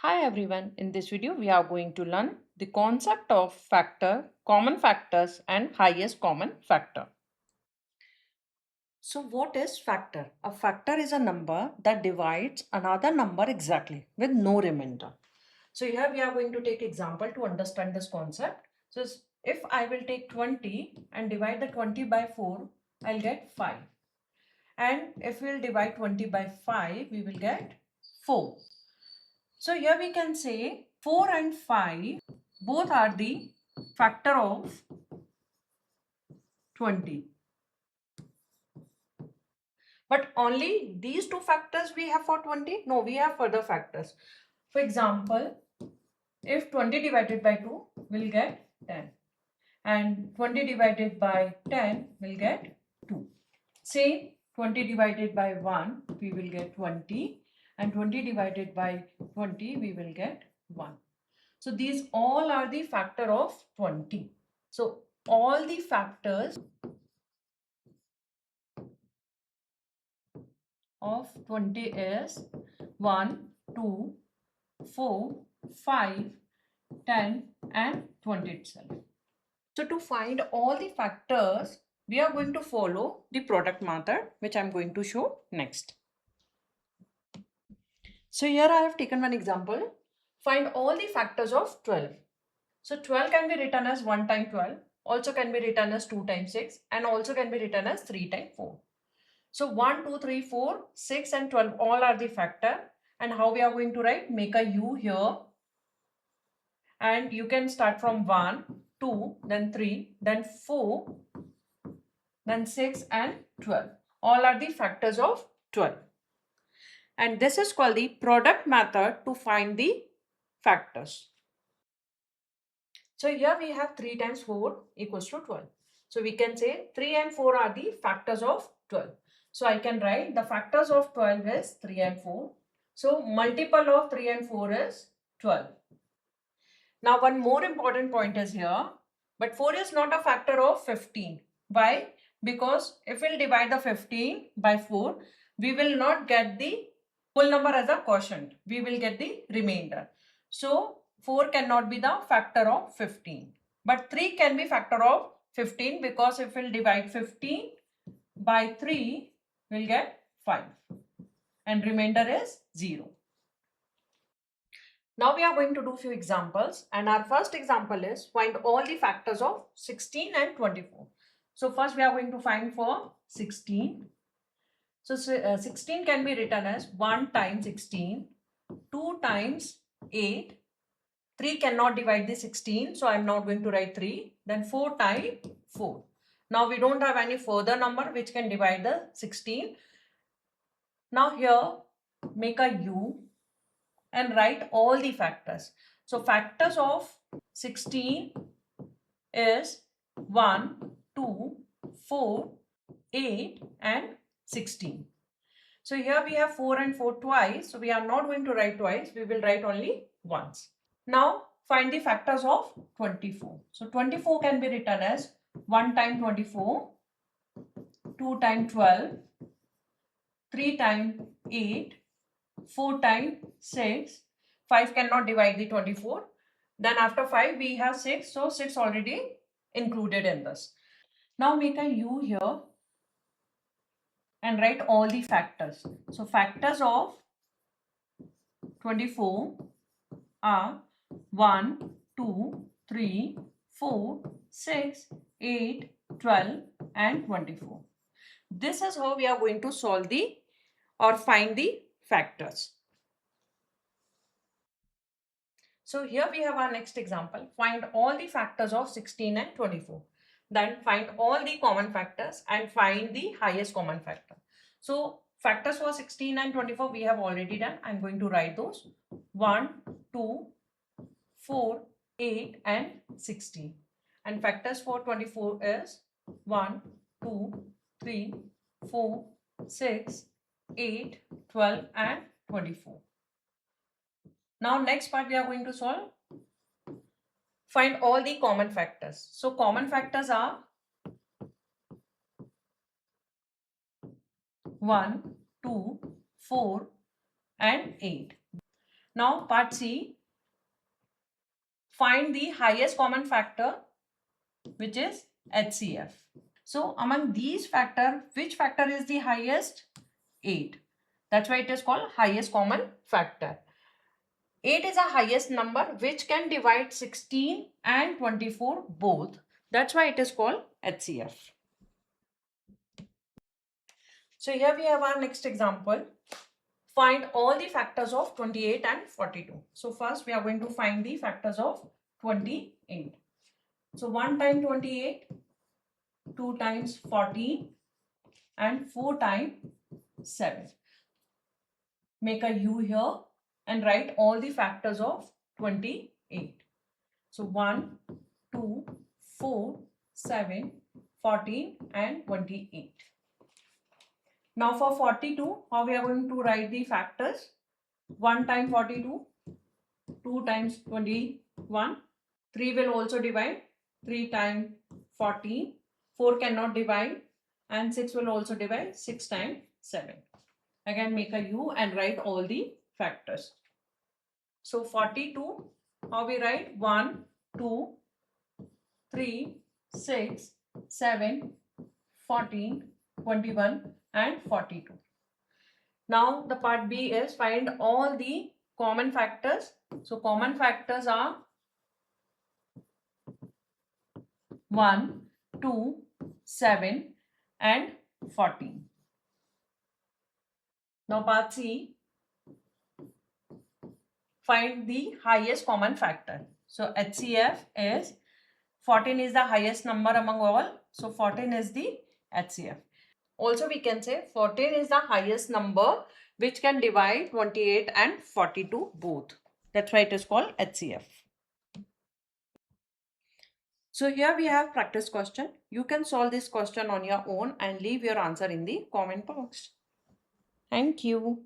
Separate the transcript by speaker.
Speaker 1: Hi everyone, in this video we are going to learn the concept of factor, common factors and highest common factor. So what is factor? A factor is a number that divides another number exactly with no remainder. So here we are going to take example to understand this concept. So if I will take 20 and divide the 20 by 4, I'll get 5. And if we'll divide 20 by 5, we will get 4. So here we can say 4 and 5 both are the factor of 20. But only these two factors we have for 20? No, we have further factors. For example, if 20 divided by 2 will get 10 and 20 divided by 10 will get 2. Same 20 divided by 1 we will get 20 and 20 divided by 20 we will get 1. So these all are the factor of 20. So all the factors of 20 is 1, 2, 4, 5, 10 and 20 itself. So to find all the factors, we are going to follow the product method, which I am going to show next. So here I have taken one example. Find all the factors of 12. So 12 can be written as 1 times 12, also can be written as 2 times 6 and also can be written as 3 times 4. So 1, 2, 3, 4, 6 and 12 all are the factor. And how we are going to write? Make a U here. And you can start from 1, 2, then 3, then 4, then 6 and 12. All are the factors of 12. And this is called the product method to find the factors. So here we have 3 times 4 equals to 12. So we can say 3 and 4 are the factors of 12. So I can write the factors of 12 is 3 and 4. So multiple of 3 and 4 is 12. Now one more important point is here. But 4 is not a factor of 15. Why? Because if we'll divide the 15 by 4, we will not get the whole number as a quotient. We will get the remainder. So 4 cannot be the factor of 15. But 3 can be factor of 15 because if we'll divide 15 by 3, we'll get 5. And remainder is 0. Now we are going to do few examples and our first example is find all the factors of 16 and 24. So first we are going to find for 16. So 16 can be written as 1 times 16, 2 times 8. 3 cannot divide the 16, so I am not going to write 3. Then 4 times 4. Now we don't have any further number which can divide the 16. Now here make a U and write all the factors. So factors of 16 is 1, 2, 4, 8 and 16. So here we have 4 and 4 twice. So we are not going to write twice. We will write only once. Now find the factors of 24. So 24 can be written as 1 times 24, 2 times 12, 3 times 8, 4 times 6, 5 cannot divide the 24. Then after 5 we have 6, so 6 already included in this. Now make a U here and write all the factors. So factors of 24 are 1, 2, 3, 4, 6, 8, 12 and 24. This is how we are going to solve the or find the factors. So here we have our next example. Find all the factors of 16 and 24. Then find all the common factors and find the highest common factor. So factors for 16 and 24 we have already done. I'm going to write those. 1, 2, 4, 8 and 16. And factors for 24 is 1, 2, 3, 4, 6, 8, 12 and 24. Now next part we are going to solve. Find all the common factors. So common factors are 1, 2, 4 and 8. Now part C, find the highest common factor, which is HCF. So among these factor, which factor is the highest? 8. That's why it is called highest common factor. 8 is the highest number which can divide 16 and 24 both. That's why it is called HCF. So here we have our next example. Find all the factors of 28 and 42. So first we are going to find the factors of 28. So 1 times 28, 2 times 14 and 4 times 7. Make a U here and write all the factors of 28. So 1, 2, 4, 7, 14 and 28. Now for 42, how we are going to write the factors? 1 times 42, 2 times 21, 3 will also divide, 3 times 14, 4 cannot divide, and 6 will also divide, 6 times 7. Again make a U and write all the factors. So 42, how we write? 1, 2, 3, 6, 7, 14, 21 and 42. Now the part B is find all the common factors. So common factors are 1, 2, 7 and 14. Now part C, find the highest common factor. So HCF is 14 is the highest number among all. So 14 is the HCF. Also we can say 14 is the highest number which can divide 28 and 42 both. That's why it is called HCF. So here we have practice question. You can solve this question on your own and leave your answer in the comment box. Thank you.